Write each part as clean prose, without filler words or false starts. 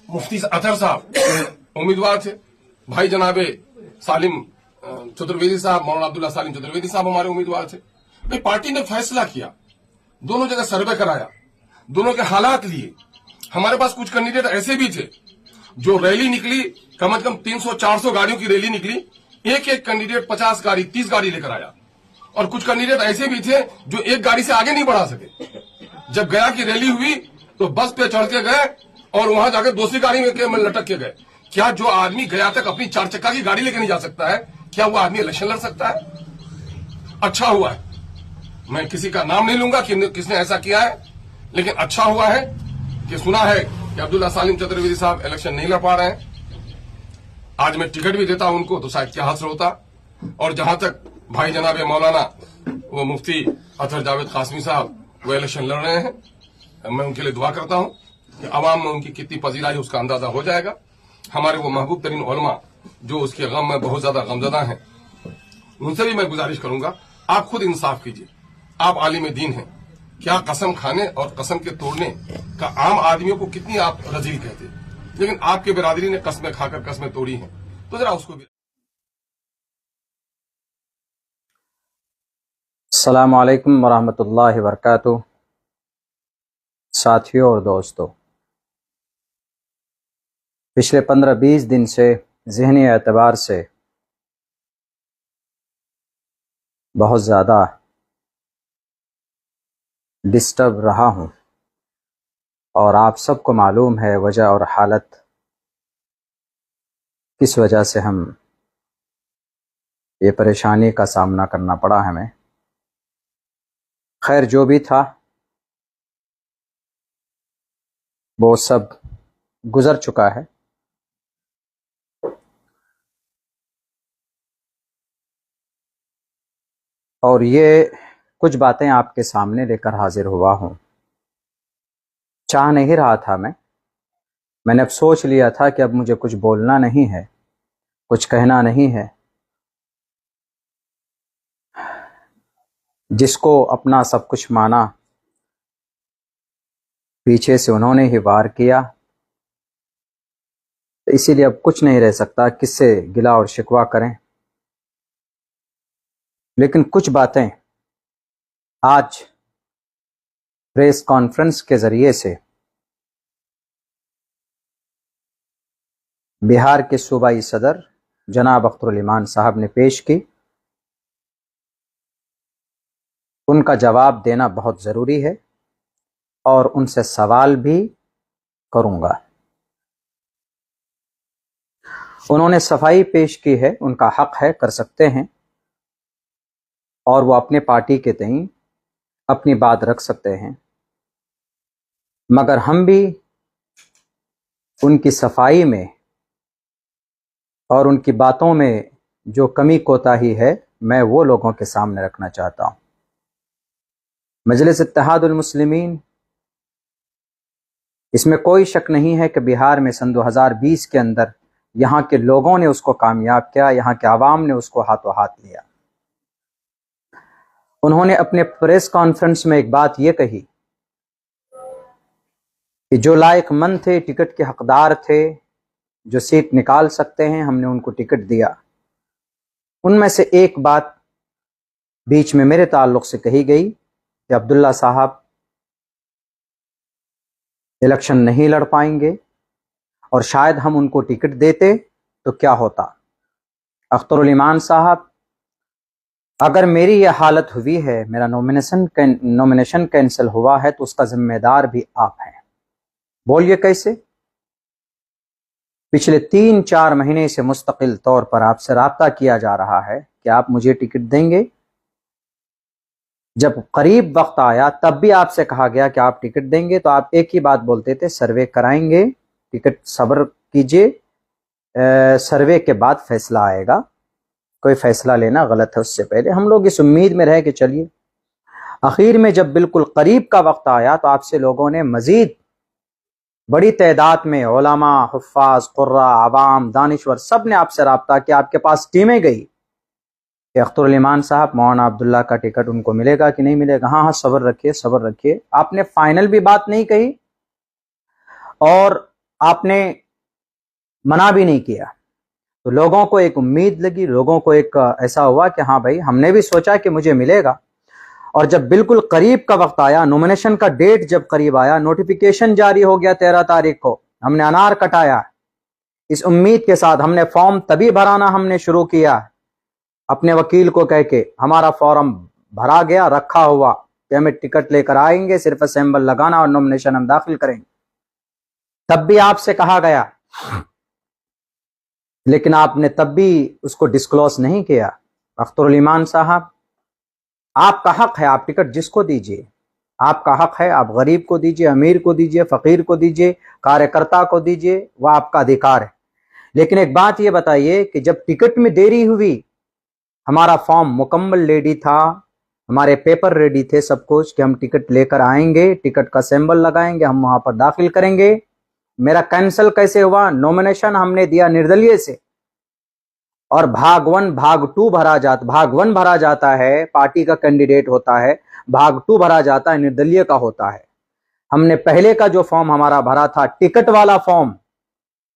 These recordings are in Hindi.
मुफ्ती अतहर साहब उम्मीदवार थे, भाई जनाबे सालिम चतुर्वेदी साहब, मौलाना अब्दुल्ला सालिम चतुर्वेदी साहब हमारे उम्मीदवार थे। भाई पार्टी ने फैसला किया, दोनों जगह सर्वे कराया, दोनों के हालात लिए। हमारे पास कुछ कैंडिडेट ऐसे भी थे जो रैली निकली, कम से कम 300-400 गाड़ियों की रैली निकली, एक एक कैंडिडेट 50 गाड़ी 30 गाड़ी लेकर आया। और कुछ कैंडिडेट ऐसे भी थे जो एक गाड़ी से आगे नहीं बढ़ा सके। जब गया की रैली हुई तो बस पे चढ़ के गए और वहां जाकर दूसरी गाड़ी में लटक के गए। क्या जो आदमी गया तक अपनी 4 चक्का की गाड़ी लेकर नहीं जा सकता है, क्या वो आदमी इलेक्शन लड़ सकता है? अच्छा हुआ है, मैं किसी का नाम नहीं लूंगा कि किसने ऐसा किया है, लेकिन अच्छा हुआ है कि सुना है कि अब्दुल्ला सालिम चतुर्वेदी साहब इलेक्शन नहीं लड़ पा रहे हैं। आज मैं टिकट भी देता उनको तो शायद क्या हासिल होता। और जहां तक भाई जनाबे मौलाना वो मुफ्ती अतहर जावेद कासमी साहब वो इलेक्शन लड़ रहे हैं, मैं उनके लिए दुआ करता हूं कि अवाम में उनकी कितनी पजीराई उसका अंदाजा हो जाएगा। हमारे वो महबूब तरीन उलमा जो उसके गम में बहुत ज्यादा गमजदा हैं, उनसे भी मैं गुजारिश करूंगा, आप खुद इंसाफ कीजिए। आप आलिम दीन हैं, क्या कसम खाने और कसम के तोड़ने का आम आदमियों को कितनी आप रजील कहते, लेकिन आपके बिरादरी ने कस्में खाकर कस्में तोड़ी हैं, तो जरा उसको भी। अस्सलामु अलैकुम वरहमतुल्लाहि वबरकातुहू। साथियों और दोस्तों, पिछले 15-20 दिन से ज़हनी एतबार से बहुत ज़्यादा डिस्टर्ब रहा हूँ और आप सबको मालूम है वजह और हालत किस वजह से हम ये परेशानी का सामना करना पड़ा हमें। खैर, जो भी था वो सब गुजर चुका है। और ये कुछ बातें आपके सामने लेकर हाजिर हुआ हूँ। चाह नहीं रहा था मैंने अब सोच लिया था कि अब मुझे कुछ बोलना नहीं है, कुछ कहना नहीं है। जिसको अपना सब कुछ माना, पीछे से उन्होंने ही वार किया, तो इसीलिए अब कुछ नहीं रह सकता, किससे गिला और शिकवा करें। लेकिन कुछ बातें आज प्रेस कॉन्फ्रेंस के जरिए से बिहार के सूबाई सदर जनाब अख्तरुल इमान साहब ने पेश की, उनका जवाब देना बहुत ज़रूरी है और उनसे सवाल भी करूँगा। उन्होंने सफाई पेश की है, उनका हक है, कर सकते हैं, और वो अपने पार्टी के तईं अपनी बात रख सकते हैं। मगर हम भी उनकी सफाई में और उनकी बातों में जो कमी कोताही है, मैं वो लोगों के सामने रखना चाहता हूँ। मजलिस इत्तेहादुल मुस्लिमीन, इसमें कोई शक नहीं है कि बिहार में सन 2020 के अंदर यहाँ के लोगों ने उसको कामयाब किया, यहाँ के आवाम ने उसको हाथों हाथ लिया। उन्होंने अपने प्रेस कॉन्फ्रेंस में एक बात यह कही कि जो लायकमंद थे, टिकट के हकदार थे, जो सीट निकाल सकते हैं, हमने उनको टिकट दिया। उनमें से एक बात बीच में मेरे ताल्लुक से कही गई कि अब्दुल्ला साहब इलेक्शन नहीं लड़ पाएंगे और शायद हम उनको टिकट देते तो क्या होता। अख्तरुल इमान साहब, अगर मेरी यह हालत हुई है, मेरा नॉमिनेशन कैंसिल हुआ है, तो उसका जिम्मेदार भी आप हैं। बोलिए कैसे? पिछले 3-4 महीने से मुस्तकिल तौर पर आपसे राब्ता किया जा रहा है कि आप मुझे टिकट देंगे। जब करीब वक्त आया तब भी आपसे कहा गया कि आप टिकट देंगे, तो आप एक ही बात बोलते थे, सर्वे कराएंगे, टिकट सब्र कीजिए, सर्वे के बाद फैसला आएगा। कोई फैसला लेना गलत है, उससे पहले हम लोग इस उम्मीद में रहे कि चलिए। आखिर में जब बिल्कुल करीब का वक्त आया तो आपसे लोगों ने मजीद बड़ी तादाद में उलमा, हुफ्फाज, कुर्रा, आवाम, दानिश्वर, सब ने आपसे राब्ता किया, आपके पास टीमें गई कि अख्तरुल इमान साहब, मौलाना अब्दुल्ला का टिकट उनको मिलेगा कि नहीं मिलेगा। हाँ, सब्र रखिए, सब्र रखिए। आपने फाइनल भी बात नहीं कही और आपने मना भी नहीं किया, तो लोगों को एक उम्मीद लगी, लोगों को एक ऐसा हुआ कि हाँ भाई, हमने भी सोचा कि मुझे मिलेगा। और जब बिल्कुल करीब का वक्त आया, नॉमिनेशन का डेट जब करीब आया, नोटिफिकेशन जारी हो गया 13 तारीख को, हमने अनार कटाया। इस उम्मीद के साथ हमने फॉर्म तभी भराना हमने शुरू किया, अपने वकील को कह के हमारा फॉर्म भरा गया, रखा हुआ कि हमें टिकट लेकर आएंगे, सिर्फ असेंबल लगाना और नॉमिनेशन हम दाखिल करेंगे। तब भी आपसे कहा गया, लेकिन आपने तब भी उसको डिस्क्लोज नहीं किया। अख्तरुल ईमान साहब, आपका हक है, आप टिकट जिसको दीजिए, आपका हक है, आप गरीब को दीजिए, अमीर को दीजिए, फकीर को दीजिए, कार्यकर्ता को दीजिए, वह आपका अधिकार है। लेकिन एक बात यह बताइए कि जब टिकट में देरी हुई, हमारा फॉर्म मुकम्मल रेडी था, हमारे पेपर रेडी थे, सब कुछ कि हम टिकट लेकर आएंगे, टिकट का सिंबल लगाएंगे, हम वहां पर दाखिल करेंगे। मेरा कैंसिल कैसे हुआ? नॉमिनेशन हमने दिया निर्दलीय से, और भाग 1 भाग 2 भाग 1 भरा जाता है, पार्टी का कैंडिडेट होता है, भाग 2 भरा जाता है, निर्दलीय का होता है। हमने पहले का जो फॉर्म हमारा भरा था, टिकट वाला फॉर्म,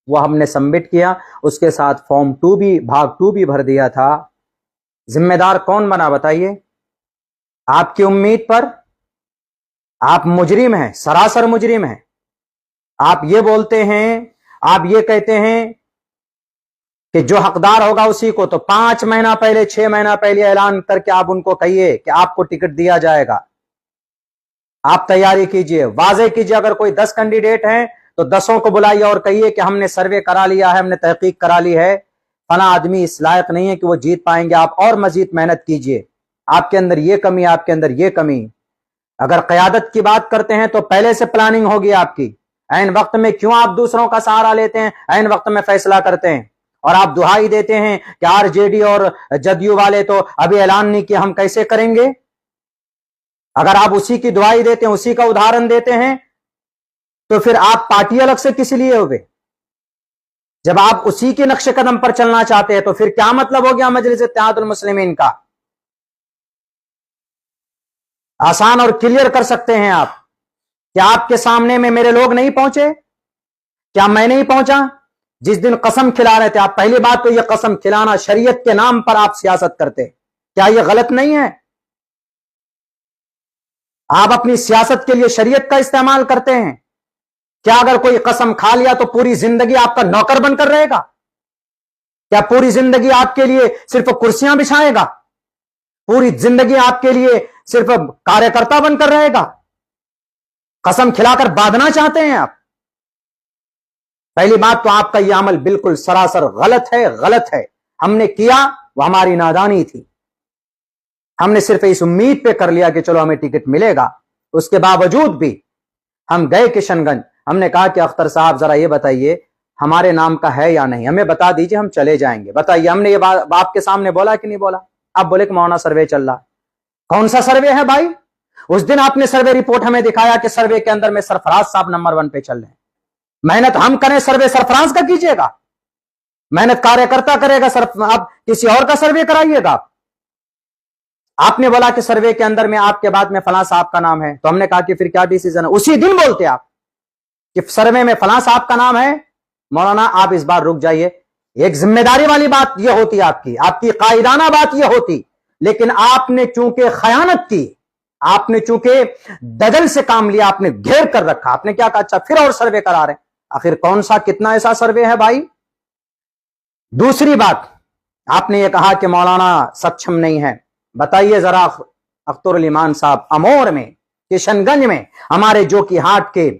वो हमने सबमिट किया, उसके साथ फॉर्म 2 भी, भाग 2 भी भर दिया था। जिम्मेदार कौन बना बताइए? आपकी उम्मीद पर आप मुजरिम हैं, सरासर मुजरिम हैं। आप ये बोलते हैं, आप ये कहते हैं कि जो हकदार होगा उसी को, तो 5 महीना पहले, 6 महीना पहले ऐलान करके आप उनको कहिए कि आपको टिकट दिया जाएगा। आप तैयारी कीजिए, वाजे कीजिए। अगर कोई 10 कैंडिडेट हैं तो 10 को बुलाइए और कहिए कि हमने सर्वे करा लिया है, हमने तहकीक करा ली है, फला आदमी इस लायक नहीं है कि वो जीत पाएंगे, आप और मजीद मेहनत कीजिए, आपके अंदर ये कमी, आपके अंदर ये कमी। अगर क़यादत की बात करते हैं तो पहले से प्लानिंग होगी आपकी। ऐन वक्त में क्यों आप दूसरों का सहारा लेते हैं, ऐन वक्त में फैसला करते हैं, और आप दुहाई देते हैं कि आरजेडी और जदयू वाले तो अभी ऐलान नहीं किया, हम कैसे करेंगे। अगर आप उसी की दुहाई देते हैं, उसी का उदाहरण देते हैं, तो फिर आप पार्टी अलग से किस लिए हुए? जब आप उसी के नक्शे कदम पर चलना चाहते हैं तो फिर क्या मतलब हो गया मजलिस इत्तेहादुल मुस्लिमीन का? आसान और क्लियर कर सकते हैं आप। क्या आपके सामने में मेरे लोग नहीं पहुंचे? क्या मैं नहीं पहुंचा? जिस दिन कसम खिला रहे थे आप, पहली बात तो यह कसम खिलाना, शरीयत के नाम पर आप सियासत करते, क्या यह गलत नहीं है? आप अपनी सियासत के लिए शरीयत का इस्तेमाल करते हैं। क्या अगर कोई कसम खा लिया तो पूरी जिंदगी आपका नौकर बनकर रहेगा? क्या पूरी जिंदगी आपके लिए सिर्फ कुर्सियां बिछाएगा? पूरी जिंदगी आपके लिए सिर्फ कार्यकर्ता बनकर रहेगा? कसम खिलाकर बांधना चाहते हैं आप? पहली बात तो आपका यह अमल बिल्कुल सरासर गलत है, गलत है। हमने किया वह हमारी नादानी थी, हमने सिर्फ इस उम्मीद पे कर लिया कि चलो हमें टिकट मिलेगा। उसके बावजूद भी हम गए किशनगंज, हमने कहा कि अख्तर साहब जरा ये बताइए हमारे नाम का है या नहीं, हमें बता दीजिए, हम चले जाएंगे। बताइए, हमने ये बात आपके सामने बोला कि नहीं बोला? आप बोले कि मौलाना सर्वे चल रहा। कौन सा सर्वे है भाई? उस दिन आपने सर्वे रिपोर्ट हमें दिखाया कि सर्वे के अंदर में सरफराज साहब नंबर 1 पे चल रहे हैं। मेहनत हम करें, सर्वे सरफराज का कीजिएगा? मेहनत कार्यकर्ता करेगा, आप किसी और का सर्वे कराइएगा। आपने बोला कि सर्वे के अंदर में आपके बाद में फलां साहब का नाम है, तो हमने कहा कि फिर क्या डिसीजन है? उसी दिन बोलते आप कि सर्वे में फलां साहब का नाम है। मौलाना आप इस बार रुक जाइए, एक जिम्मेदारी वाली बात यह होती, आपकी कायदाना बात यह होती, लेकिन आपने चूंकि खयानत की, आपने चूंकि दजल से काम लिया, आपने घेर कर रखा। आपने क्या कहा? अच्छा फिर और सर्वे करा रहे। आखिर कौन सा, कितना ऐसा सर्वे है भाई? दूसरी बात, आपने यह कहा कि मौलाना सक्षम नहीं है। बताइए जरा अख्तरुल ईमान साहब, अमोर में, किशनगंज में हमारे जो कि हाट के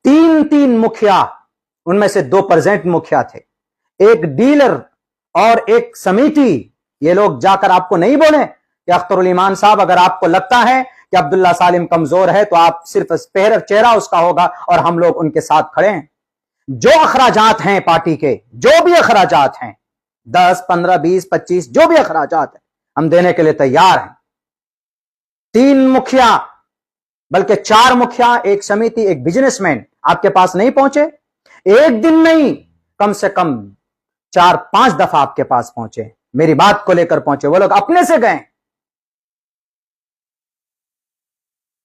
3 मुखिया, उनमें से 2 प्रेजेंट मुखिया थे, एक डीलर और एक समिति, ये लोग जाकर आपको नहीं बोले कि अख्तरुल ईमान साहब अगर आपको लगता है कि अब्दुल्ला सालिम कमजोर है तो आप सिर्फ चेहरा उसका होगा और हम लोग उनके साथ खड़े हैं। जो अखराजात हैं पार्टी के, जो भी अखराजात हैं, 10, 15, 20, 25 जो भी अखराजात हैं, हम देने के लिए तैयार हैं। 3 मुखिया, बल्कि 4 मुखिया, एक समिति, एक बिजनेसमैन आपके पास नहीं पहुंचे? एक दिन नहीं, कम से कम 4-5 दफा आपके पास पहुंचे, मेरी बात को लेकर पहुंचे। वो लोग अपने से गए,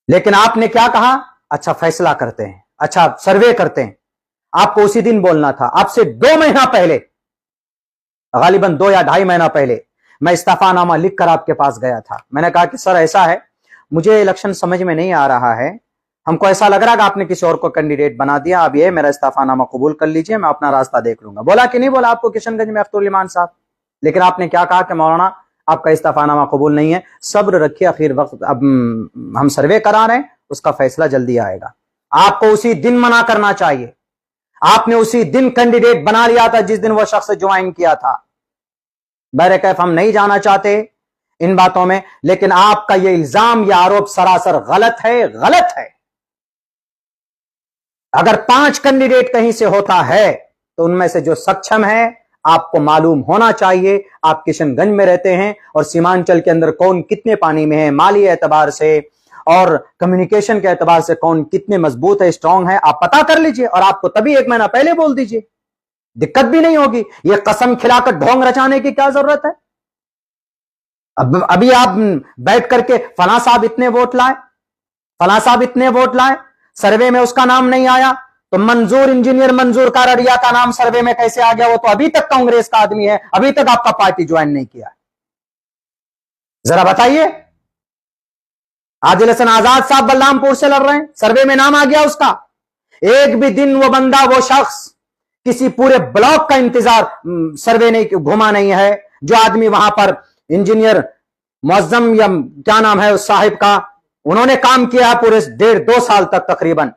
लेकिन आपने क्या कहा? अच्छा फैसला करते हैं, अच्छा सर्वे करते हैं। आपको उसी दिन बोलना था। आपसे 2 महीना पहले, गालिबन 2 या 2.5 महीना पहले मैं इस्तीफानामा लिखकर आपके पास गया था। मैंने कहा कि सर ऐसा है, मुझे इलेक्शन समझ में नहीं आ रहा है, हमको ऐसा लग रहा है कि आपने किसी और को कैंडिडेट बना दिया, अब ये मेरा इस्तीफानामा कबूल कर लीजिए, मैं अपना रास्ता देख लूंगा। बोला कि नहीं बोला आपको किशनगंज में अख्तरुल ईमान साहब? लेकिन आपने क्या कहा कि मौलाना आपका इस्तीफानामा कबूल नहीं है, सब्र रखिए, आखिर वक्त अब हम सर्वे करा रहे हैं, उसका फैसला जल्दी आएगा। आपको उसी दिन मना करना चाहिए। आपने उसी दिन कैंडिडेट बना लिया था जिस दिन वह शख्स ज्वाइन किया था। बहरकैफ हम नहीं जाना चाहते इन बातों में, लेकिन आपका यह इल्जाम, यह आरोप सरासर गलत है, गलत है। अगर 5 कैंडिडेट कहीं से होता है तो उनमें से जो सक्षम है, आपको मालूम होना चाहिए। आप किशनगंज में रहते हैं और सीमांचल के अंदर कौन कितने पानी में है, माली एतबार से और कम्युनिकेशन के एतबार से कौन कितने मजबूत है, स्ट्रांग है, आप पता कर लीजिए और आपको तभी 1 महीना पहले बोल दीजिए, दिक्कत भी नहीं होगी। यह कसम खिलाकर ढोंग रचाने की क्या जरूरत है? अभी आप बैठ करके फला साहब इतने वोट लाए, फला साहब इतने वोट लाए, सर्वे में उसका नाम नहीं आया, तो मंजूर इंजीनियर मंजूर कारड़िया का नाम सर्वे में कैसे आ गया? वो तो अभी तक कांग्रेस का आदमी है, अभी तक आपका पार्टी ज्वाइन नहीं किया। जरा बताइए। आदिल हसन आजाद साहब बलरामपुर से लड़ रहे हैं, सर्वे में नाम आ गया उसका। एक भी दिन वो बंदा, वो शख्स किसी पूरे ब्लॉक का इंतजार सर्वे नहीं घुमा नहीं है। जो आदमी वहां पर इंजीनियर मुअज्जम या क्या नाम है उस साहिब का, उन्होंने काम किया है पूरे 1.5-2 साल तक तकरीबन।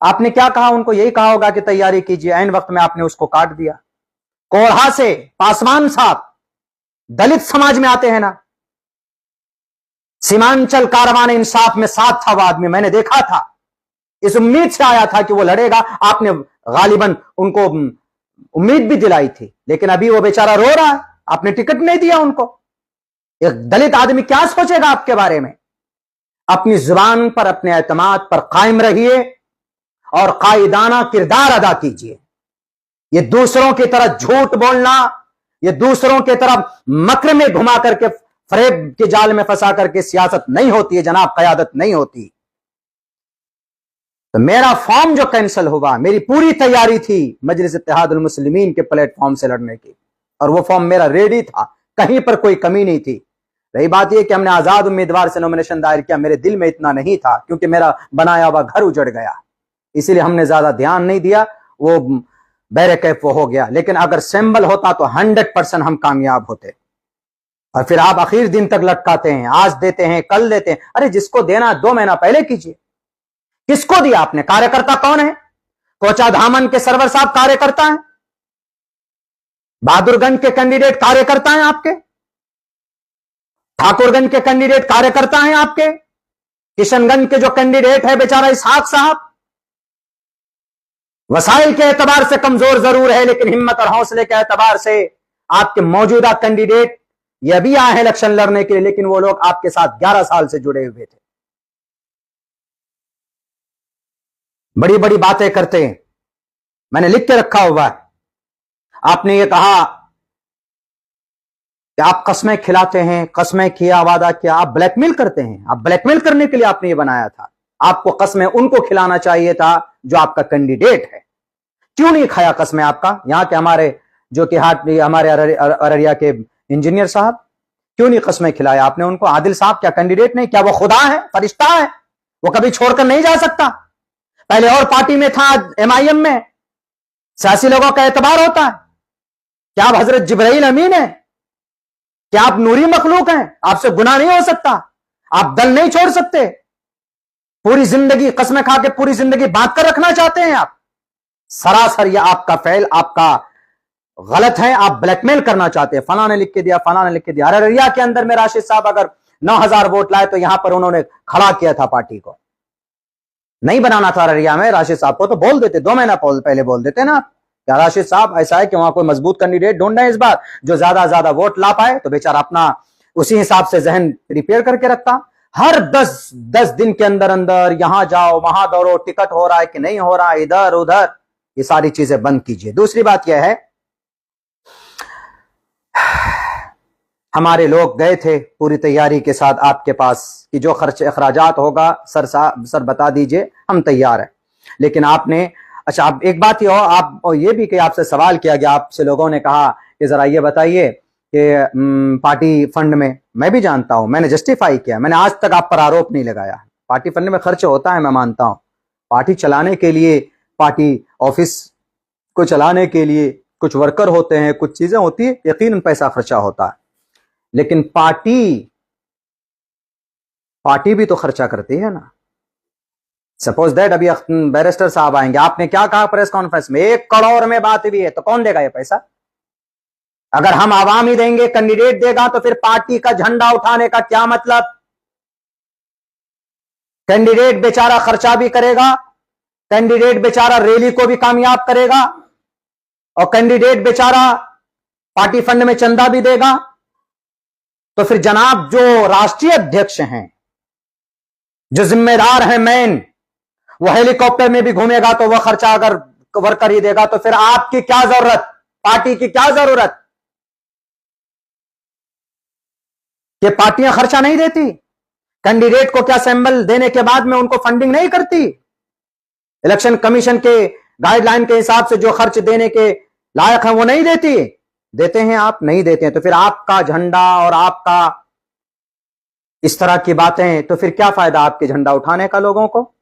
आपने क्या कहा उनको? यही कहा होगा कि तैयारी कीजिए, ऐन वक्त में आपने उसको काट दिया। कोढ़ा से पासवान साहब दलित समाज में आते हैं ना, सीमांचल कारवान इंसाफ में साथ था वो आदमी, मैंने देखा था, इस उम्मीद से आया था कि वो लड़ेगा। आपने गालिबन उनको उम्मीद भी दिलाई थी, लेकिन अभी वो बेचारा रो रहा है, आपने टिकट नहीं दिया उनको। एक दलित आदमी क्या सोचेगा आपके बारे में? अपनी जुबान पर, अपने एतमाद पर कायम रहिए और कायदाना किरदार अदा कीजिए। ये दूसरों की तरह झूठ बोलना, ये दूसरों की तरफ मक्र में घुमा करके, फरेब के जाल में फंसा करके सियासत नहीं होती है जनाब, कयादत नहीं होती। तो मेरा फॉर्म जो कैंसिल हुआ, मेरी पूरी तैयारी थी मजलिस इत्तेहादुल मुस्लिमीन के प्लेटफॉर्म से लड़ने की, और वो फॉर्म मेरा रेडी था, कहीं पर कोई कमी नहीं थी। रही बात यह कि हमने आजाद उम्मीदवार से नॉमिनेशन दायर किया, मेरे दिल में इतना नहीं था, क्योंकि मेरा बनाया हुआ घर उजड़ गया, इसीलिए हमने ज्यादा ध्यान नहीं दिया, वो बैरकैफ वो हो गया। लेकिन अगर सिंबल होता तो 100% हम कामयाब होते। और फिर आप आखिर दिन तक लटकाते हैं, आज देते हैं, कल देते हैं। अरे जिसको देना 2 महीना पहले कीजिए। किसको दिया आपने? कार्यकर्ता कौन है? कोचा धामन के सरवर साहब कार्यकर्ता हैं, बहादुरगंज के कैंडिडेट कार्यकर्ता हैं आपके, ठाकुरगंज के कैंडिडेट कार्यकर्ता हैं आपके, किशनगंज के जो कैंडिडेट है बेचारा इसहाक साहब, वसाइल के एतबार से कमजोर जरूर है, लेकिन हिम्मत और हौसले के एतबार से आपके मौजूदा कैंडिडेट ये अभी आए हैं इलेक्शन लड़ने के लिए, लेकिन वो लोग आपके साथ 11 साल से जुड़े हुए थे। बड़ी बड़ी बातें करते हैं, मैंने लिख के रखा हुआ है। आपने ये कहा कि आप कस्में खिलाते हैं, कस्में किया, वादा किया, आप ब्लैकमेल करते हैं। आप ब्लैकमेल करने के लिए आपने ये बनाया था। आपको कस्में उनको खिलाना चाहिए था जो आपका कैंडिडेट है। क्यों नहीं खाया कस्में आपका? यहां के हमारे जो कि हमारे अररिया के इंजीनियर साहब, क्यों नहीं कस्में खिलाया आपने उनको? आदिल साहब क्या कैंडिडेट नहीं? क्या वो खुदा है, फरिश्ता है? वो कभी छोड़कर नहीं जा सकता। पहले और पार्टी में था, MIM में। सियासी लोगों का एतबार होता है। क्या आप हजरत जिब्राइल अमीन है? क्या आप नूरी मखलूक हैं? आपसे गुनाह नहीं हो सकता। आप दल नहीं छोड़ सकते। पूरी जिंदगी कस्में खा के पूरी जिंदगी बांध कर रखना चाहते हैं आप। सरासर यह आपका फेल, आपका गलत है। आप ब्लैकमेल करना चाहते हैं। फला ने लिख के दिया, फला ने लिख के दिया। अररिया के अंदर में राशिद साहब अगर 9,000 वोट लाए तो यहां पर उन्होंने खड़ा किया था पार्टी को। नहीं बनाना था अररिया में राशिद साहब को, तो बोल देते, 2 महीना पहले बोल देते ना। क्या राशिद साहब ऐसा है कि वहां कोई मजबूत कैंडिडेट ढूंढ रहे हैं इस बार, जो ज्यादा वोट ला पाए, तो बेचारा अपना उसी हिसाब से जहन प्रिपेयर करके रखता। हर 10 दिन के अंदर अंदर यहां जाओ, वहां दौड़ो, टिकट हो रहा है कि नहीं हो रहा, इधर उधर, ये सारी चीजें बंद कीजिए। दूसरी बात यह है, हमारे लोग गए थे पूरी तैयारी के साथ आपके पास कि जो खर्च अखराजात होगा सर बता दीजिए, हम तैयार हैं। लेकिन आपने अच्छा, अब एक बात ये हो, आप ये भी कि आपसे सवाल किया गया, आपसे लोगों ने कहा कि जरा ये बताइए कि पार्टी फंड में, मैं भी जानता हूं, मैंने जस्टिफाई किया, मैंने आज तक आप पर आरोप नहीं लगाया। पार्टी फंड में खर्च होता है, मैं मानता हूं, पार्टी चलाने के लिए, पार्टी ऑफिस को चलाने के लिए कुछ वर्कर होते हैं, कुछ चीजें होती है, यकीनन पैसा खर्चा होता है, लेकिन पार्टी भी तो खर्चा करती है ना। सपोज दैट अभी बैरिस्टर साहब आएंगे, आपने क्या कहा प्रेस कॉन्फ्रेंस में, 1 करोड़ में बात भी है, तो कौन देगा ये पैसा? अगर हम आवाम ही देंगे, कैंडिडेट देगा, तो फिर पार्टी का झंडा उठाने का क्या मतलब? कैंडिडेट बेचारा खर्चा भी करेगा, कैंडिडेट बेचारा रैली को भी कामयाब करेगा, और कैंडिडेट बेचारा पार्टी फंड में चंदा भी देगा। तो फिर जनाब जो राष्ट्रीय अध्यक्ष हैं, जो जिम्मेदार हैं मेन, वो हेलीकॉप्टर में भी घूमेगा तो वह खर्चा अगर वर्कर ही देगा, तो फिर आपकी क्या जरूरत, पार्टी की क्या जरूरत कि पार्टियां खर्चा नहीं देती? कैंडिडेट को क्या सैंबल देने के बाद में उनको फंडिंग नहीं करती? इलेक्शन कमीशन के गाइडलाइन के हिसाब से जो खर्च देने के लायक है वो नहीं देती? देते हैं आप, नहीं देते हैं, तो फिर आपका झंडा और आपका इस तरह की बातें, तो फिर क्या फायदा आपके झंडा उठाने का लोगों को?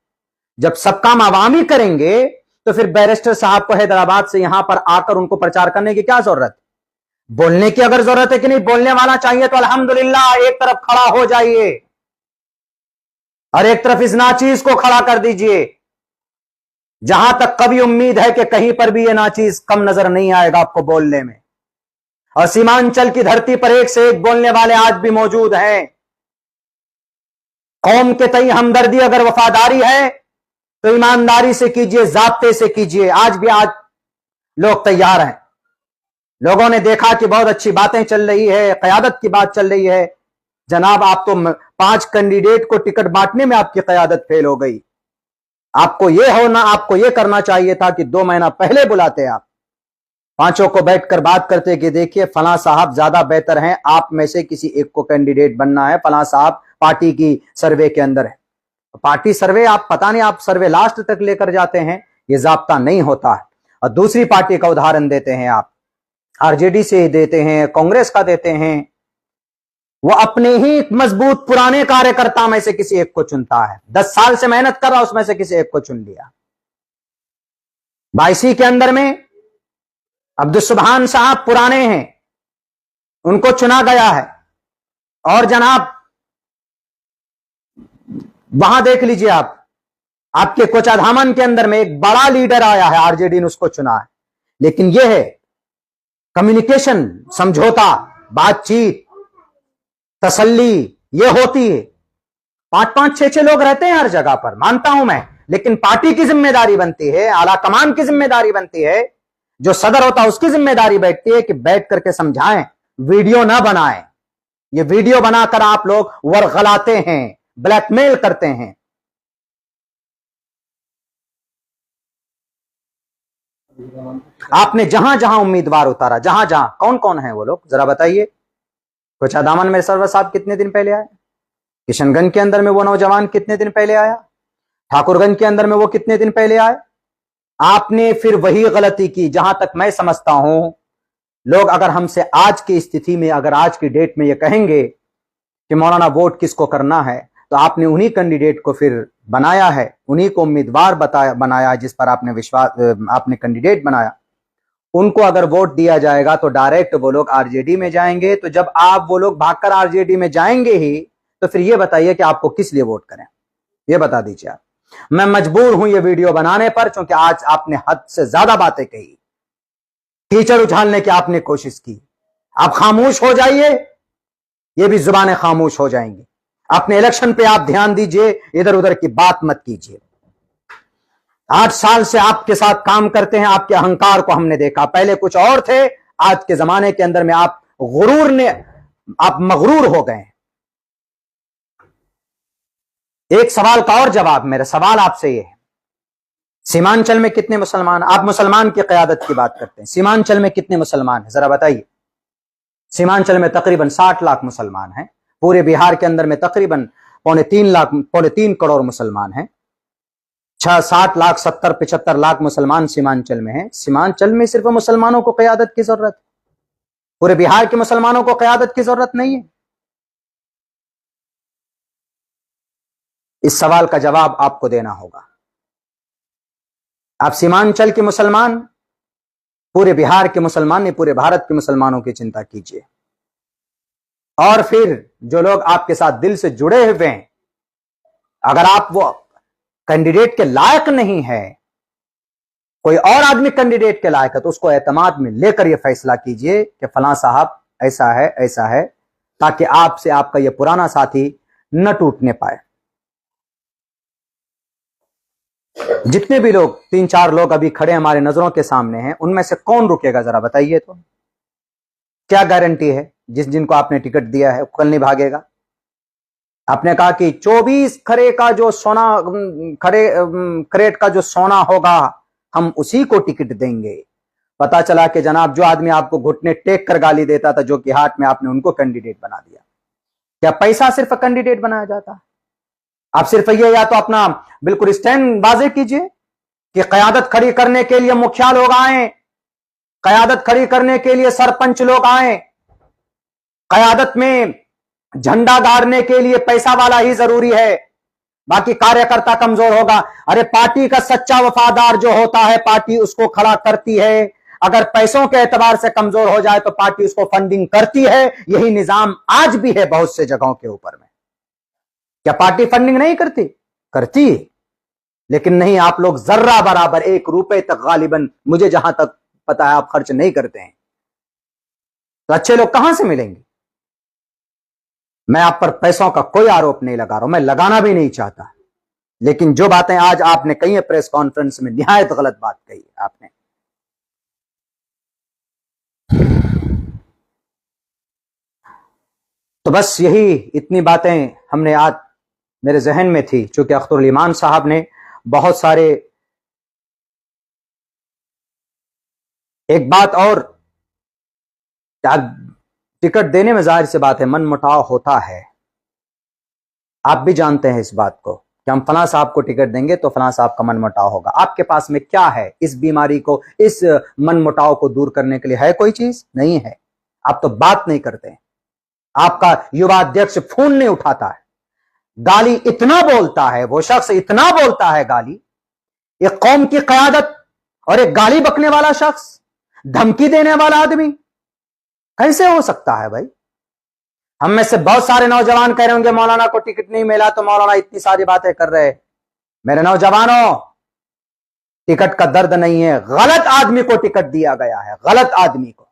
जब सब काम आवामी करेंगे तो फिर बैरिस्टर साहब को हैदराबाद से यहां पर आकर उनको प्रचार करने की क्या जरूरत? बोलने की अगर जरूरत है कि नहीं, बोलने वाला चाहिए तो अल्हम्दुलिल्लाह एक तरफ खड़ा हो जाइए और एक तरफ इस नाचीज को खड़ा कर दीजिए। जहां तक कभी उम्मीद है कि कहीं पर भी ये नाचीज कम नजर नहीं आएगा आपको बोलने में, और सीमांचल की धरती पर एक से एक बोलने वाले आज भी मौजूद हैं। कौम के तई हमदर्दी अगर वफादारी है तो ईमानदारी से कीजिए, जाब्ते से कीजिए। आज लोग तैयार हैं। लोगों ने देखा कि बहुत अच्छी बातें चल रही है, क़यादत की बात चल रही है। जनाब आप तो 5 कैंडिडेट को टिकट बांटने में आपकी क़यादत फेल हो गई। आपको ये करना चाहिए था कि 2 महीना पहले बुलाते, आप 5 को बैठकर बात करते कि देखिए फलां साहब ज्यादा बेहतर हैं, आप में से किसी एक को कैंडिडेट बनना है, फलां साहब पार्टी की सर्वे के अंदर है। पार्टी सर्वे आप पता नहीं, आप सर्वे लास्ट तक लेकर जाते हैं, ये जाब्ता नहीं होता है। और दूसरी पार्टी का उदाहरण देते हैं आप, आरजेडी से देते हैं, कांग्रेस का देते हैं, वो अपने ही मजबूत पुराने कार्यकर्ता में से किसी एक को चुनता है। 10 साल से मेहनत कर रहा, उसमें से किसी एक को चुन लिया। 22 के अंदर में अब्दुल सुभान साहब पुराने हैं, उनको चुना गया है। और जनाब वहां देख लीजिए आप, आपके कोचाधामन के अंदर में एक बड़ा लीडर आया है, आरजेडी ने उसको चुना है। लेकिन यह है कम्युनिकेशन, समझौता, बातचीत, तसल्ली, ये होती है। 5-5, 6-6 लोग रहते हैं हर जगह पर, मानता हूं मैं, लेकिन पार्टी की जिम्मेदारी बनती है, आला कमान की जिम्मेदारी बनती है, जो सदर होता है उसकी जिम्मेदारी बैठती है कि बैठ करके समझाएं, वीडियो ना बनाएं। ये वीडियो बनाकर आप लोग वर्गलाते हैं, ब्लैकमेल करते हैं। आपने जहां जहां उम्मीदवार उतारा, जहां जहां, कौन कौन है वो लोग जरा बताइए। कोचाधामन में सरवर साहब कितने दिन पहले आए? किशनगंज के अंदर में वो नौजवान कितने दिन पहले आया? ठाकुरगंज के अंदर में वो कितने दिन पहले आए? आपने फिर वही गलती की। जहां तक मैं समझता हूं, लोग अगर हमसे आज की स्थिति में, अगर आज की डेट में ये कहेंगे कि मौलाना वोट किसको करना है, तो आपने उन्हीं कैंडिडेट को फिर बनाया है, उन्हीं को उम्मीदवार बनाया जिस पर आपने विश्वास, आपने कैंडिडेट बनाया। उनको अगर वोट दिया जाएगा तो डायरेक्ट वो लोग आरजेडी में जाएंगे। तो जब आप वो लोग भागकर आरजेडी में जाएंगे ही, तो फिर ये बताइए कि आपको किस लिए वोट करें, ये बता दीजिए आप। मैं मजबूर हूं ये वीडियो बनाने पर, क्योंकि आज आपने हद से ज्यादा बातें कही, कीचड़ उछालने की आपने कोशिश की। आप खामोश हो जाइए, ये भी जुबानें खामोश हो जाएंगी। अपने इलेक्शन पे आप ध्यान दीजिए, इधर उधर की बात मत कीजिए। 8 साल से आपके साथ काम करते हैं, आपके अहंकार को हमने देखा। पहले कुछ और थे, आज के जमाने के अंदर में आप मगरूर हो गए। एक सवाल का और जवाब, मेरा सवाल आपसे यह है, सीमांचल में कितने मुसलमान, आप मुसलमान की क़यादत की बात करते हैं, सीमांचल में कितने मुसलमान हैं जरा बताइए। सीमांचल में तकरीबन 60 लाख मुसलमान हैं। पूरे बिहार के अंदर में तकरीबन 3.25 करोड़ मुसलमान हैं। 60 लाख 70-75 लाख मुसलमान सीमांचल में हैं। सीमांचल में सिर्फ मुसलमानों को क़यादत की जरूरत है, पूरे बिहार के मुसलमानों को क़यादत की जरूरत नहीं है। इस सवाल का जवाब आपको देना होगा। आप सीमांचल के मुसलमान, पूरे बिहार के मुसलमान नहीं, पूरे भारत के मुसलमानों की चिंता कीजिए। और फिर जो लोग आपके साथ दिल से जुड़े हुए हैं, अगर आप वो कैंडिडेट के लायक नहीं है, कोई और आदमी कैंडिडेट के लायक है, तो उसको एतमाद में लेकर यह फैसला कीजिए कि फलां साहब ऐसा है, ताकि आपसे आपका यह पुराना साथी न टूटने पाए। जितने भी लोग 3-4 लोग अभी खड़े हमारे नजरों के सामने हैं, उनमें से कौन रुकेगा जरा बताइए तो। क्या गारंटी है जिनको आपने टिकट दिया है कल नहीं भागेगा? आपने कहा कि 24 क्रेट का जो सोना होगा हम उसी को टिकट देंगे। पता चला कि जनाब, जो आदमी आपको घुटने टेक कर गाली देता था, जो कि हाथ में, आपने उनको कैंडिडेट बना दिया। क्या पैसा सिर्फ कैंडिडेट बनाया जाता? आप सिर्फ ये या तो अपना बिल्कुल स्टैंड बाजी कीजिए कि क़यादत खड़ी करने के लिए मुखिया लोग आए, क़यादत खड़ी करने के लिए सरपंच लोग आए, क़यादत में झंडा गाड़ने के लिए पैसा वाला ही जरूरी है, बाकी कार्यकर्ता कमजोर होगा। अरे पार्टी का सच्चा वफादार जो होता है, पार्टी उसको खड़ा करती है। अगर पैसों के एतबार से कमजोर हो जाए तो पार्टी उसको फंडिंग करती है। यही निजाम आज भी है बहुत से जगहों के ऊपर में। क्या पार्टी फंडिंग नहीं करती? करती, लेकिन नहीं, आप लोग जर्रा बराबर 1 रुपए तक गालिबन, मुझे जहां तक पता है, आप खर्च नहीं करते हैं। तो अच्छे लोग कहां से मिलेंगे? मैं आप पर पैसों का कोई आरोप नहीं लगा रहा हूं, मैं लगाना भी नहीं चाहता, लेकिन जो बातें आज आपने कही है प्रेस कॉन्फ्रेंस में, निहायत गलत बात कही आपने। तो बस यही इतनी बातें हमने आज मेरे जहन में थी। चूंकि अख्तरुल ईमान साहब ने बहुत सारे, एक बात और, टिकट देने में जाहिर सी बात है मनमुटाव होता है। आप भी जानते हैं इस बात को कि हम फलां साहब को टिकट देंगे तो फलां साहब का मनमुटाव होगा। आपके पास में क्या है इस बीमारी को, इस मनमुटाव को दूर करने के लिए? है कोई चीज? नहीं है। आप तो बात नहीं करते। आपका युवा अध्यक्ष फोन नहीं उठाता है, गाली इतना बोलता है, वो शख्स इतना बोलता है गाली। एक कौम की क़यादत और एक गाली बकने वाला शख्स, धमकी देने वाला आदमी, कैसे हो सकता है भाई? हम में से बहुत सारे नौजवान कह रहे होंगे मौलाना को टिकट नहीं मिला तो मौलाना इतनी सारी बातें कर रहे। मेरे नौजवानों, टिकट का दर्द नहीं है, गलत आदमी को टिकट दिया गया है। गलत आदमी को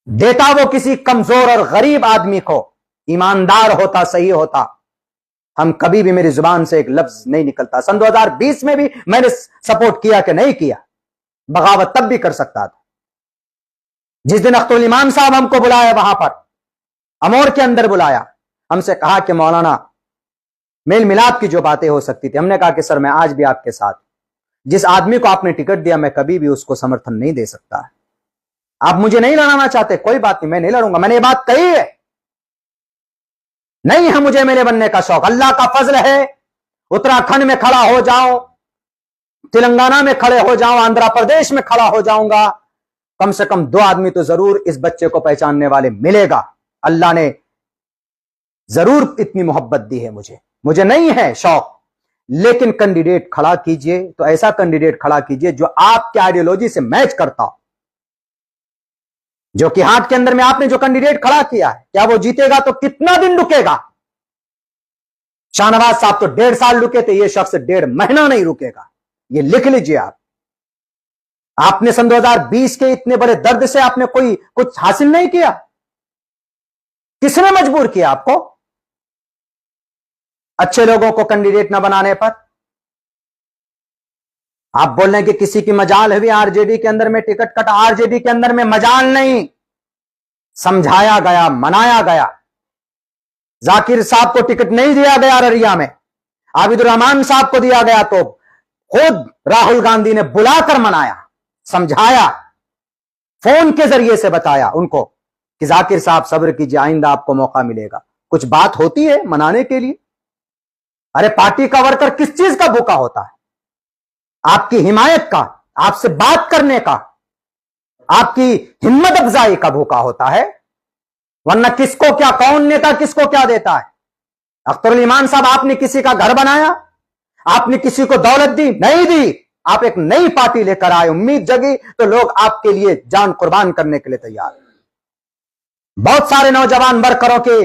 देता वो किसी कमजोर और गरीब आदमी को, ईमानदार होता, सही होता, हम कभी भी, मेरी जुबान से एक लफ्ज नहीं निकलता। सन 2020 में भी मैंने सपोर्ट किया कि नहीं किया? बगावत तब भी कर सकता था। जिस दिन अख्तरुल ईमान साहब हमको बुलाया, वहां पर अमोर के अंदर बुलाया, हमसे कहा कि मौलाना मेल मिलाप की जो बातें हो सकती थी, हमने कहा कि सर मैं आज भी आपके साथ, जिस आदमी को आपने टिकट दिया मैं कभी भी उसको समर्थन नहीं दे सकता। आप मुझे नहीं लड़ाना चाहते, कोई बात नहीं, मैं नहीं लड़ूंगा। मैंने ये बात कही है, नहीं है मुझे मेले बनने का शौक। अल्लाह का फजल है, उत्तराखंड में खड़ा हो जाऊं, तेलंगाना में खड़े हो जाऊं, आंध्र प्रदेश में खड़ा हो जाऊंगा, कम से कम 2 आदमी तो जरूर इस बच्चे को पहचानने वाले मिलेगा। अल्लाह ने जरूर इतनी मोहब्बत दी है मुझे नहीं है शौक, लेकिन कैंडिडेट खड़ा कीजिए तो ऐसा कैंडिडेट खड़ा कीजिए जो आपके आइडियोलॉजी से मैच करता हो। जो कि हाथ के अंदर में आपने जो कैंडिडेट खड़ा किया है, क्या वो जीतेगा तो कितना दिन रुकेगा? शाहनवाज साहब तो 1.5 साल रुके थे, ये शख्स 1.5 महीना नहीं रुकेगा। ये लिख लीजिए आप। आपने सन 2020 के इतने बड़े दर्द से आपने कोई कुछ हासिल नहीं किया। किसने मजबूर किया आपको अच्छे लोगों को कैंडिडेट न बनाने पर? आप बोल रहे हैं कि किसी की मजाल हुई आरजेडी के अंदर में टिकट कटा। आरजेडी के अंदर में मजाल नहीं, समझाया गया, मनाया गया। जाकिर साहब को टिकट नहीं दिया गया अररिया में, आबिदुर रहमान साहब को दिया गया तो खुद राहुल गांधी ने बुलाकर मनाया, समझाया, फोन के जरिए से बताया उनको कि जाकिर साहब सब्र कीजिए, आइंदा आपको मौका मिलेगा। कुछ बात होती है मनाने के लिए। अरे पार्टी का वर्कर किस चीज का भूखा होता है? आपकी हिमायत का, आपसे बात करने का, आपकी हिम्मत अफजाई का भूखा होता है। वरना किसको क्या, कौन नेता किसको क्या देता है? अख्तरुल ईमान साहब, आपने किसी का घर बनाया? आपने किसी को दौलत दी? नहीं दी। आप एक नई पार्टी लेकर आए, उम्मीद जगी तो लोग आपके लिए जान कुर्बान करने के लिए तैयार। बहुत सारे नौजवान वर्करों के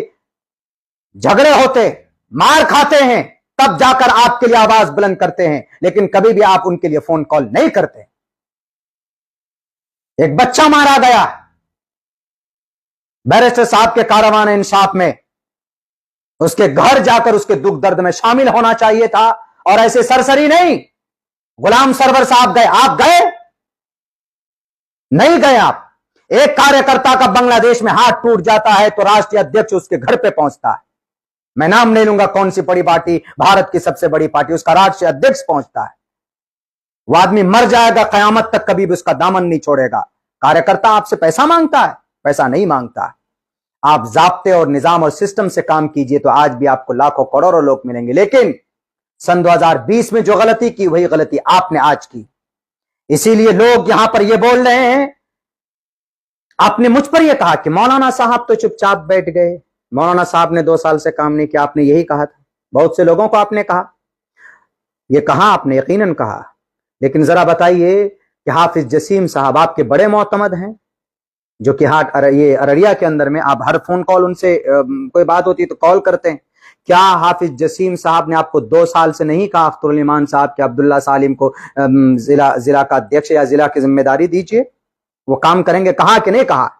झगड़े होते, मार खाते हैं, तब जाकर आपके लिए आवाज बुलंद करते हैं, लेकिन कभी भी आप उनके लिए फोन कॉल नहीं करते। एक बच्चा मारा गया बैरिस्टर साहब के कारवान इंसाफ में, उसके घर जाकर उसके दुख दर्द में शामिल होना चाहिए था, और ऐसे सरसरी नहीं। गुलाम सरवर साहब गए, आप गए नहीं? गए आप? एक कार्यकर्ता का बांग्लादेश में हाथ टूट जाता है तो राष्ट्रीय अध्यक्ष उसके घर पे पहुंचता है। मैं नाम नहीं लूंगा कौन सी बड़ी पार्टी, भारत की सबसे बड़ी पार्टी, उसका राष्ट्रीय अध्यक्ष पहुंचता है। वो आदमी मर जाएगा, कयामत तक कभी भी उसका दामन नहीं छोड़ेगा। कार्यकर्ता आपसे पैसा मांगता है? पैसा नहीं मांगता है। आप जाब्ते और निजाम और सिस्टम से काम कीजिए तो आज भी आपको लाखों करोड़ों लोग मिलेंगे। लेकिन सन 2020 में जो गलती की, वही गलती आपने आज की। इसीलिए लोग यहां पर यह बोल रहे हैं। आपने मुझ पर यह कहा कि मौलाना साहब तो चुपचाप बैठ गए, मौलाना साहब ने 2 साल से काम नहीं किया। आपने यही कहा था, बहुत से लोगों को आपने कहा, यह कहा आपने, यकीनन कहा। लेकिन जरा बताइए कि हाफिज जसीम साहब आपके बड़े मोतमद हैं, जो कि ये अररिया के अंदर में आप हर फोन कॉल उनसे कोई बात होती है तो कॉल करते हैं। क्या हाफिज जसीम साहब ने आपको 2 साल से नहीं कहा अख्तरुल ईमान साहब कि अब्दुल्ला सालिम को जिला का अध्यक्ष या जिला की जिम्मेदारी दीजिए, वो काम करेंगे? कहा कि नहीं कहा?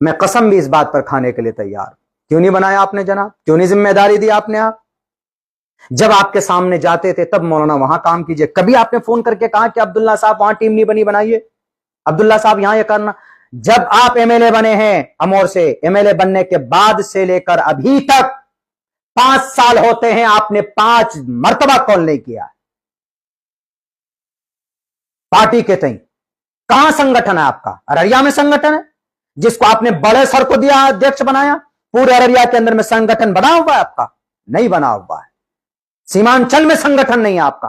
मैं कसम भी इस बात पर खाने के लिए तैयार। क्यों नहीं बनाया आपने जनाब? क्यों नहीं जिम्मेदारी दी आपने? आप जब आपके सामने जाते थे तब मौलाना वहां काम कीजिए। कभी आपने फोन करके कहा कि अब्दुल्ला साहब वहां टीम नहीं बनी, बनाइए, अब्दुल्ला साहब यहां ये करना? जब आप एमएलए बने हैं अमोर से, एमएलए बनने के बाद से लेकर अभी तक 5 साल होते हैं, आपने 5 मर्तबा कॉल नहीं किया पार्टी के तई। कहां संगठन है आपका? अररिया में संगठन है जिसको आपने बड़े सर को दिया, अध्यक्ष बनाया। पूरे अररिया के अंदर में संगठन बना हुआ है आपका? नहीं बना हुआ है। सीमांचल में संगठन नहीं है आपका।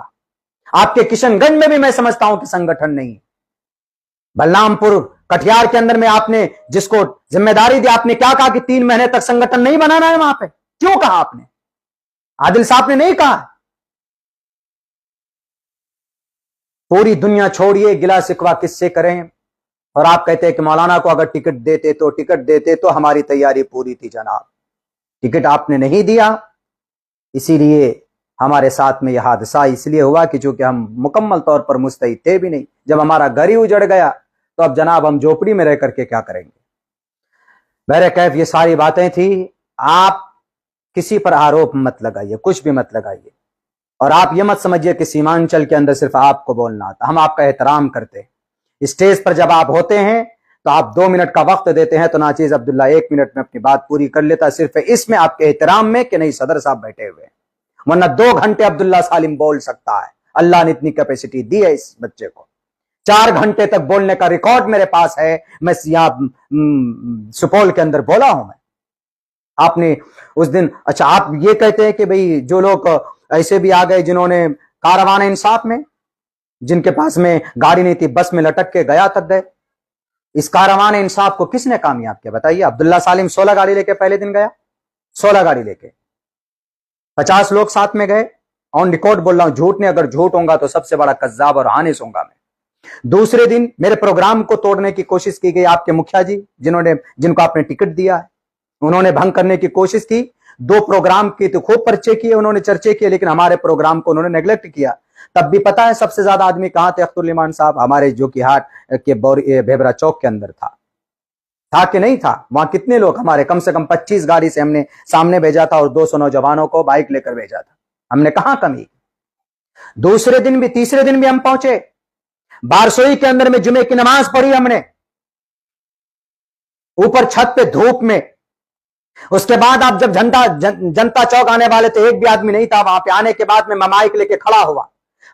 आपके किशनगंज में भी मैं समझता हूं कि संगठन नहीं है। बलरामपुर कटिहार के अंदर में आपने जिसको जिम्मेदारी दी, आपने क्या कहा कि 3 महीने तक संगठन नहीं बनाना है वहां पे? क्यों कहा आपने? आदिल साहब ने नहीं कहा? पूरी दुनिया छोड़िए, गिला शिकवा किससे करें? और आप कहते हैं कि मौलाना को अगर टिकट देते तो हमारी तैयारी पूरी थी। जनाब, टिकट आपने नहीं दिया, इसीलिए हमारे साथ में यह हादसा इसलिए हुआ कि चूंकि हम मुकम्मल तौर पर मुस्तैद थे भी नहीं। जब हमारा घर ही उजड़ गया तो अब जनाब हम झोपड़ी में रह करके क्या करेंगे? बहरे कैफ ये सारी बातें थी। आप किसी पर आरोप मत लगाइए, कुछ भी मत लगाइए, और आप ये मत समझिए कि सीमांचल के अंदर सिर्फ आपको बोलना आता। हम आपका एहतराम करते हैं। स्टेज पर जब आप होते हैं तो आप 2 मिनट का वक्त देते हैं तो नाचीज अब्दुल्ला 1 मिनट में अपनी बात पूरी कर लेता, सिर्फ इसमें आपके एहतराम में कि नहीं सदर साहब बैठे हुए हैं। वरना 2 घंटे अब्दुल्ला सालिम बोल सकता है। अल्लाह ने इतनी कैपेसिटी दी है इस बच्चे को। 4 घंटे तक बोलने का रिकॉर्ड मेरे पास है। मैं यहां सुपौल के अंदर बोला हूं मैं। आपने उस दिन, अच्छा आप ये कहते हैं कि भाई जो लोग ऐसे भी आ गए जिन्होंने कारवान इंसाफ में, जिनके पास में गाड़ी नहीं थी, बस में लटक के गया तक गए। इस कारवान इंसाफ को किसने कामयाब किया बताइए? अब्दुल्ला सालिम 16 गाड़ी लेके पहले दिन गया, 16 गाड़ी लेके, 50 लोग साथ में गए। ऑन रिकॉर्ड बोल रहा हूं, झूठ नहीं। अगर झूठ होगा तो सबसे बड़ा कज्जाब और हानिस होगा मैं। दूसरे दिन मेरे प्रोग्राम को तोड़ने की कोशिश की गई। आपके मुखिया जी जिनको आपने टिकट दिया है, उन्होंने भंग करने की कोशिश की। 2 प्रोग्राम की तो खूब पर्चे किए, उन्होंने चर्चे किए, लेकिन हमारे प्रोग्राम को उन्होंने नेग्लेक्ट किया। तब भी पता है सबसे ज्यादा आदमी कहां थे अख्तरुल ईमान साहब? हमारे जो कि हाट के भेबरा चौक के अंदर था कि नहीं था? वहां कितने लोग? हमारे कम से कम 25 गाड़ी से हमने सामने भेजा था और 200 नौजवानों को बाइक लेकर भेजा था। हमने कहां कमी? दूसरे दिन भी, तीसरे दिन भी हम पहुंचे बारसोई के अंदर में, जुमे की नमाज पढ़ी हमने ऊपर छत पे धूप में। उसके बाद आप जब जनता चौक आने वाले थे, एक भी आदमी नहीं था वहां पे। आने के बाद में मैं माइक लेके खड़ा हुआ,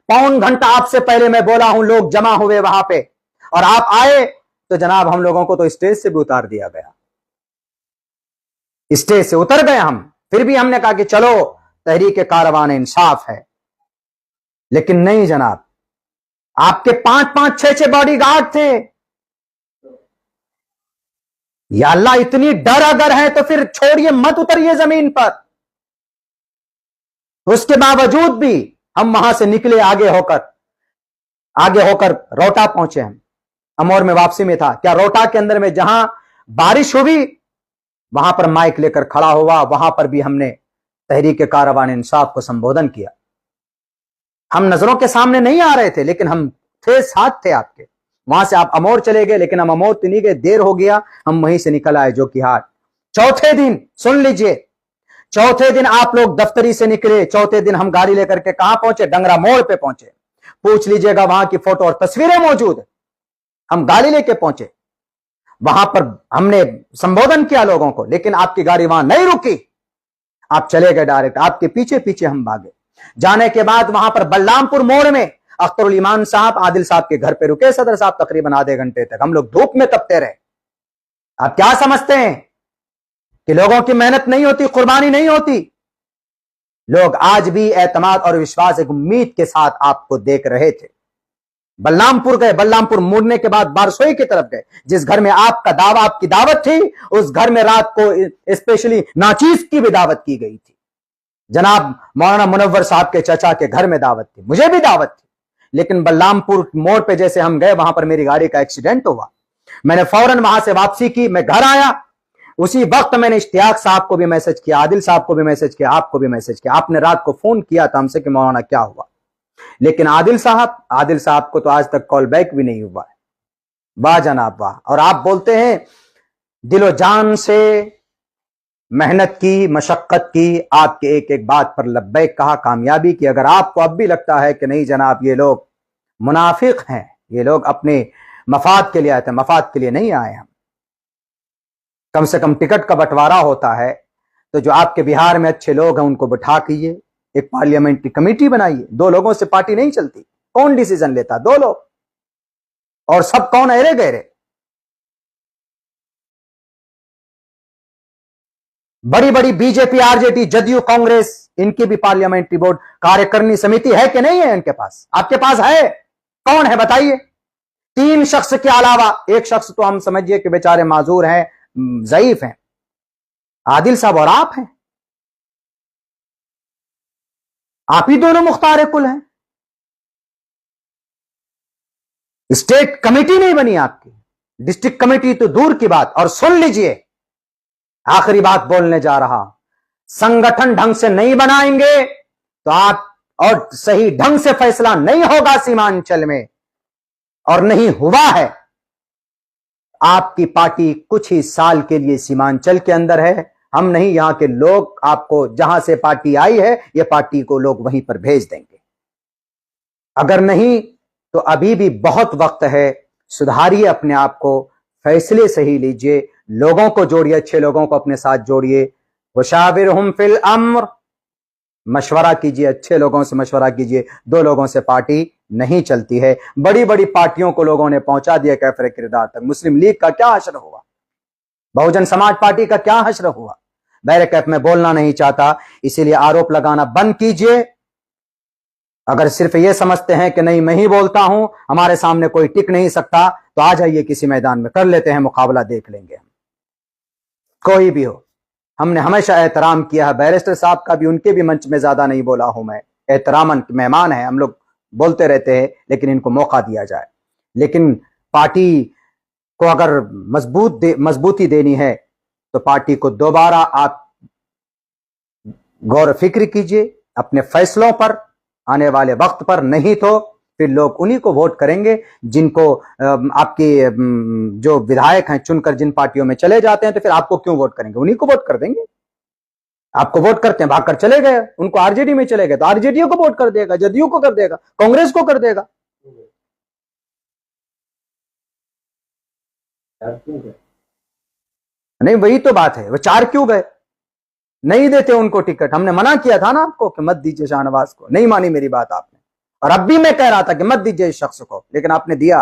1.25 घंटा आपसे पहले मैं बोला हूं, लोग जमा हुए वहां पे, और आप आए तो जनाब हम लोगों को तो स्टेज से भी उतार दिया गया। स्टेज से उतर गए हम। फिर भी हमने कहा कि चलो तहरीक कारवान इंसाफ है। लेकिन नहीं जनाब, आपके 5-5, 6-6 बॉडीगार्ड थे। या अल्लाह, इतनी डर अगर है तो फिर छोड़िए, मत उतरिए जमीन पर। उसके बावजूद भी हम वहां से निकले, आगे होकर रोहटा पहुंचे। हम अमौर में वापसी में था, क्या रोहटा के अंदर में जहां बारिश हुई वहां पर माइक लेकर खड़ा हुआ, वहां पर भी हमने तहरीक कारवान इंसाफ को संबोधन किया। हम नजरों के सामने नहीं आ रहे थे, लेकिन हम थे, साथ थे आपके। वहां से आप अमौर चले गए, लेकिन हम अमौर तो नहीं गए, देर हो गया, हम वहीं से निकल आए जोकीहाट। चौथे दिन सुन लीजिए, चौथे दिन आप लोग दफ्तरी से निकले, चौथे दिन हम गाड़ी लेकर के कहां पहुंचे? डंगरा मोड़ पे पहुंचे। पूछ लीजिएगा, वहां की फोटो और तस्वीरें मौजूद है। हम गाड़ी लेके पहुंचे, वहां पर हमने संबोधन किया लोगों को, लेकिन आपकी गाड़ी वहां नहीं रुकी, आप चले गए डायरेक्ट। आपके पीछे पीछे हम भागे। जाने के बाद वहां पर बलरामपुर मोड़ में अख्तरुल ईमान साहब, आदिल साहब के घर पे रुके सदर साहब तकरीबन आधे घंटे तक। हम लोग धूप में तपते रहे। आप क्या समझते हैं कि लोगों की मेहनत नहीं होती, कुर्बानी नहीं होती? लोग आज भी एतमाद और विश्वास, एक उम्मीद के साथ आपको देख रहे थे। बलरामपुर गए, बलरामपुर मुड़ने के बाद बारसोई की तरफ गए। जिस घर में आपकी दावत थी, उस घर में रात को स्पेशली नाचीज की भी दावत की गई थी। जनाब मौलाना मुनव्वर साहब के चचा के घर में दावत थी, मुझे भी दावत थी। लेकिन बलरामपुर मोड़ पे जैसे हम गए, वहां पर मेरी गाड़ी का एक्सीडेंट हुआ। मैंने फौरन वहां से वापसी की, मैं घर आया। उसी वक्त मैंने इश्तियाक साहब को भी मैसेज किया, आदिल साहब को भी मैसेज किया, आपको भी मैसेज किया। आपने रात को फोन किया था हमसे कि मौलाना क्या हुआ, लेकिन आदिल साहब को तो आज तक कॉल बैक भी नहीं हुआ है। वाह जनाब वाह। और आप बोलते हैं दिलो जान से मेहनत की, मशक्कत की, आपके एक एक बात पर लब्बैक कहा, कामयाबी की। अगर आपको अब भी लगता है कि नहीं जनाब ये लोग मुनाफिक हैं, ये लोग अपने मफाद के लिए आए थे, मफाद के लिए नहीं आए हम। कम से कम टिकट का बंटवारा होता है तो जो आपके बिहार में अच्छे लोग हैं उनको बिठा कीजिए, एक पार्लियामेंट्री कमेटी बनाइए। 2 लोगों से पार्टी नहीं चलती। कौन डिसीजन लेता? 2 लोग। और सब कौन? अरे गहरे। बड़ी बड़ी बीजेपी, आरजेडी, जदयू, कांग्रेस, इनकी भी पार्लियामेंट्री बोर्ड कार्यकारिणी समिति है कि नहीं है इनके पास? आपके पास है? कौन है बताइए? 3 शख्स के अलावा, एक शख्स तो हम समझिए कि बेचारे माजूर हैं, ज़ईफ हैं, आदिल साहब और आप हैं। आप ही दोनों मुख्तार कुल हैं। स्टेट कमेटी नहीं बनी आपकी, डिस्ट्रिक्ट कमेटी तो दूर की बात। और सुन लीजिए, आखिरी बात बोलने जा रहा, संगठन ढंग से नहीं बनाएंगे तो आप, और सही ढंग से फैसला नहीं होगा सीमांचल में, और नहीं हुआ है। आपकी पार्टी कुछ ही साल के लिए सीमांचल के अंदर है। हम नहीं, यहां के लोग आपको, जहां से पार्टी आई है, यह पार्टी को लोग वहीं पर भेज देंगे। अगर नहीं तो अभी भी बहुत वक्त है, सुधारिए अपने आप को, फैसले सही लीजिए, लोगों को जोड़िए, अच्छे लोगों को अपने साथ जोड़िए। वशाविरहुम फिल अम्र, मशवरा कीजिए, अच्छे लोगों से मशवरा कीजिए। 2 लोगों से पार्टी नहीं चलती है। बड़ी बड़ी पार्टियों को लोगों ने पहुंचा दिया कैफरे किरदार तक। मुस्लिम लीग का क्या हश्र हुआ? बहुजन समाज पार्टी का क्या हश्र हुआ? बैरकैफ में बोलना नहीं चाहता, इसीलिए आरोप लगाना बंद कीजिए। अगर सिर्फ ये समझते हैं कि नहीं मैं ही बोलता हूं, हमारे सामने कोई टिक नहीं सकता, तो आ जाइए किसी मैदान में, कर लेते हैं मुकाबला, देख लेंगे हम, कोई भी हो। हमने हमेशा एहतराम किया है बैरिस्टर साहब का भी, उनके भी मंच में ज्यादा नहीं बोला हूं मैं। एहतरामन मेहमान है, हम लोग बोलते रहते हैं, लेकिन इनको मौका दिया जाए। लेकिन पार्टी को अगर मजबूती देनी है तो पार्टी को दोबारा आप गौर फिक्र कीजिए अपने फैसलों पर, आने वाले वक्त पर। नहीं तो फिर लोग उन्हीं को वोट करेंगे जिनको आपके जो विधायक हैं चुनकर जिन पार्टियों में चले जाते हैं, तो फिर आपको क्यों वोट करेंगे? उन्हीं को वोट कर देंगे। आपको वोट करते हैं, भागकर चले गए, उनको आरजेडी में चले गए तो आरजेडी को वोट कर देगा, जदयू को कर देगा, कांग्रेस को कर देगा। नहीं, वही तो बात है, वो 4 क्यों गए? नहीं देते उनको टिकट। हमने मना किया था ना आपको कि मत दीजिए शाहनवाज को, नहीं मानी मेरी बात आपने। और अब भी मैं कह रहा था कि मत दीजिए इस शख्स को, लेकिन आपने दिया।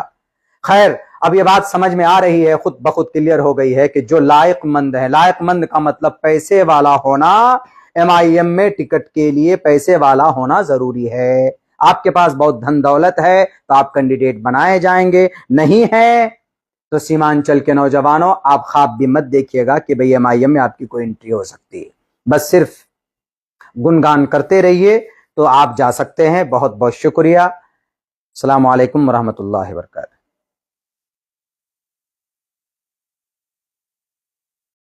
खैर, अब ये बात समझ में आ रही है, खुद ब खुद क्लियर हो गई है कि जो लायकमंद है, लायकमंद का मतलब पैसे वाला होना MIM में टिकट के लिए पैसे वाला होना जरूरी है। आपके पास बहुत धन दौलत है तो आप कैंडिडेट बनाए जाएंगे, नहीं है तो सीमांचल के नौजवानों आप ख्वाब भी मत देखिएगा कि भाई MIM में आपकी कोई एंट्री हो सकती है। बस सिर्फ गुणगान करते रहिए तो आप जा सकते हैं। बहुत बहुत शुक्रिया। अस्सलाम वालेकुम रहमतुल्लाहि व बरकातहू।